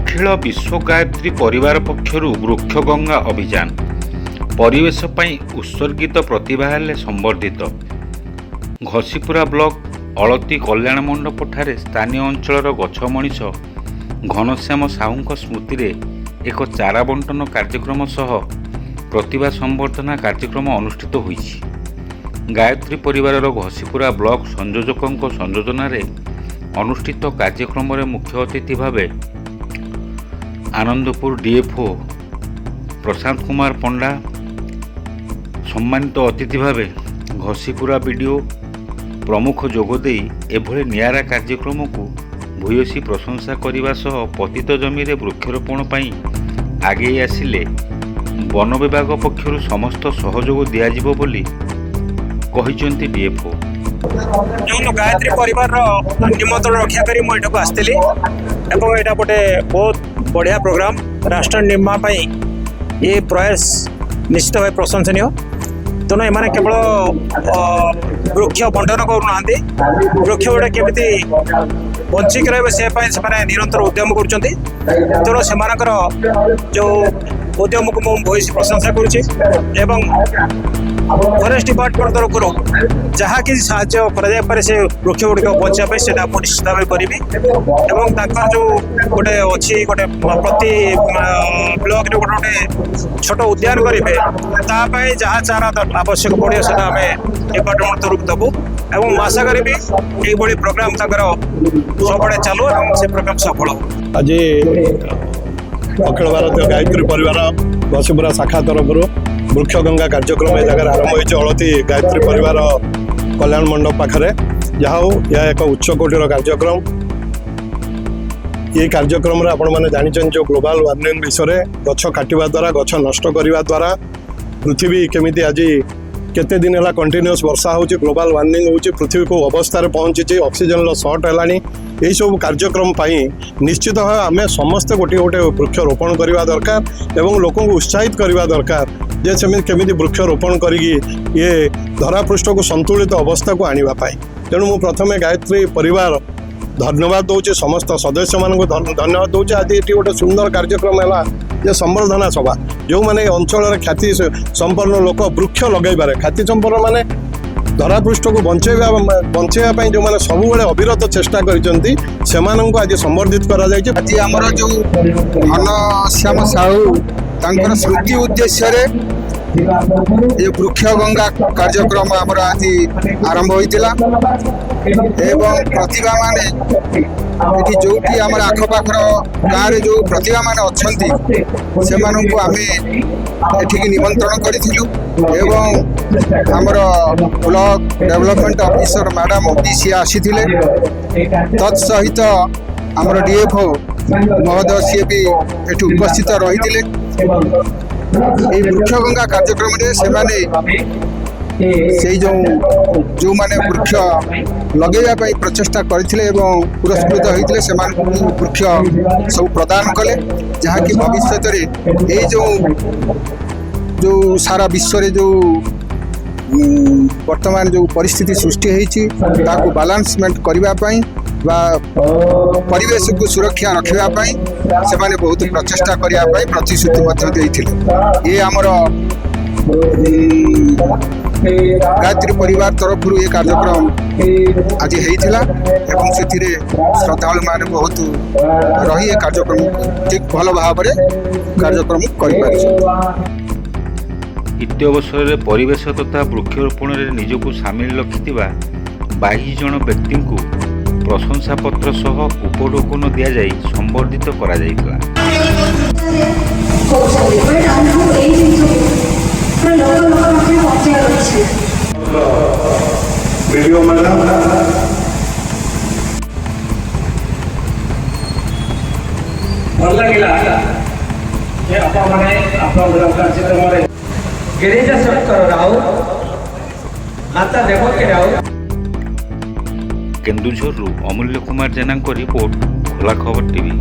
अखिल विश्व गायत्री परिवार पक्षर वृक्ष गंगा अभियान परिवेश पई उत्सर्गित प्रतिभा हेले संवर्धित। घसीपुरा ब्लॉक अलती कल्याण मंडप ठारे स्थानीय अंचलर गछ मनीष घनश्याम साहू स्मृति रे एक चारा बंटन कार्यक्रम सह प्रतिभा संवर्धना कार्यक्रम अनुष्ठित होईछि। गायत्री परिवार घसीपुरा ब्लॉक संयोजकों संयोजन अनुष्ठित कार्यक्रम रे मुख्य अतिथि भावे आनंदपुर डीएफओ प्रशांत कुमार पंडा, सम्मानित अतिथि भावे घसीपुरा बीडीओ प्रमुख जोगदे एभली नियारा कार्यक्रम को भूयसी प्रशंसा करने सह पतित जमी रे वृक्षरोपण पई आगे आसिले वन विभाग पक्षरु समस्त सहयोग दियाजिबो बोली कहिसंती डीएफओ। जो गायत्री परिवार निमंत्रण रक्षा करी मु एठाको आस्थिली एवं एटा गोटे बहुत बढ़िया प्रोग्राम राष्ट्र निर्माण पाई ये प्रयास निश्चित भाव प्रशंसनीय। तेणु एम केवल वृक्ष बंटन करूना वृक्ष गोटे केमी बंचिक रही से निरंतर उद्यम करुँच। जो उद्यम को मुझे भूयसी प्रशंसा करुच्ची एवं फरेस्ट डिपार्टमेंट तरफ जहाँ कि साहाय्य से वृक्ष गुड़िक बचापी से निश्चित भाव करी जो गोटे अच्छी गोटे प्रति ब्लॉक गोटे गोटे छोट उद्यान करेंगे तापाई जहाँ चारा आवश्यक पड़े से आम डिपार्टमेंट तरफ देवु और आशा करी यही प्रोग्राम सबुड़े चलू और से प्रोग्राम सफल हो। आज अखिल भारतीय गायत्री परिवार घसीपुरा शाखा तरफ वृक्ष गंगा कार्यक्रम ए जगह आरंभ होती अलती गायत्री परिवार कल्याण मंडप पाखरे जहा हो यह एक उच्च कोटीर कार्यक्रम। ये कार्यक्रम आपण मैंने जानी जो ग्लोबल वार्मिंग विषय गछ काटिबा द्वारा गछ नष्ट करने द्वारा पृथ्वी केमिति आज केते दिन है कंटिन्यूअस वर्षा हो ग्लोबल वार्मिंग हो पृथ्वी को अवस्था पहुंची ऑक्सीजन सर्ट है यही सब कार्यक्रम निश्चित भाव आम समस्ते गोटे गोटे वृक्ष रोपण करवा दरकार एवं लोक उत्साहित करवा दरकार जे सेमि केमिति वृक्ष रोपण करिकी ये धरापृष्ठ को संतुलित अवस्था को आनिबा तेणु मु प्रथमे गायत्री परिवार धन्यवाद दूचे समस्त सदस्य मानक धन्यवाद दूचे। आज ये गोटे सुंदर कार्यक्रम है जे संवर्धना सभा जो मैंने अंचल ख्याति संपन्न लोक वृक्ष लगेबार ख्याति संपन्न माने धरापृष्ठ को बंचेवा जो मैंने सब अविरत चेष्टा कर आज संवर्धित करा आज आमर जो घनश्याम साहू तांकर स्मृति उद्देश्य ये वृक्ष गंगा कार्यक्रम आमर आज आरंभ होइतिला एवं प्रतिभा माने जो आमर आखपाखर गाँव में जो प्रतिभा माने अच्छी से निमंत्रण करूँ एवं आमर ब्लॉक डेवलपमेंट ऑफिसर मैडम सी आसी तत्सहित आमर डीएफओ महोदय सी भी ये उपस्थित रही वृक्ष गंगा कार्यक्रम से जो माने वृक्ष लगे प्रचेषा करते पुरस्कृत होते से वृक्ष सब प्रदान कले जहाँकि भविष्य ये जो सारा विश्व जो वर्तमान जो परिस्थिति सृष्टि होती बालांसमेंट करने परिवेश को सुरक्षा रखापी से बहुत प्रचेषा करने प्रतिश्रुति ये आमर गायत्री परिवार तरफ ये कार्यक्रम आज होता एवं से श्रद्धालु मान बहुत रही कार्यक्रम ठीक भल भाव कार्यक्रम कर इत्य अवसर में परिवेश तथा वृक्षरोपण में निजक सामिल रखि 22 जन व्यक्ति को प्रशंसा पत्र सह उपढौकन दि जाई संवर्धित करा जायतिला। भल लगिला जे आपण माने आपण कार्यक्रम गिरिजा सत्तर राव आता देखो के राव केन्दुझर अमूल्य कुमार जेना रिपोर्ट खोला खबर टीवी।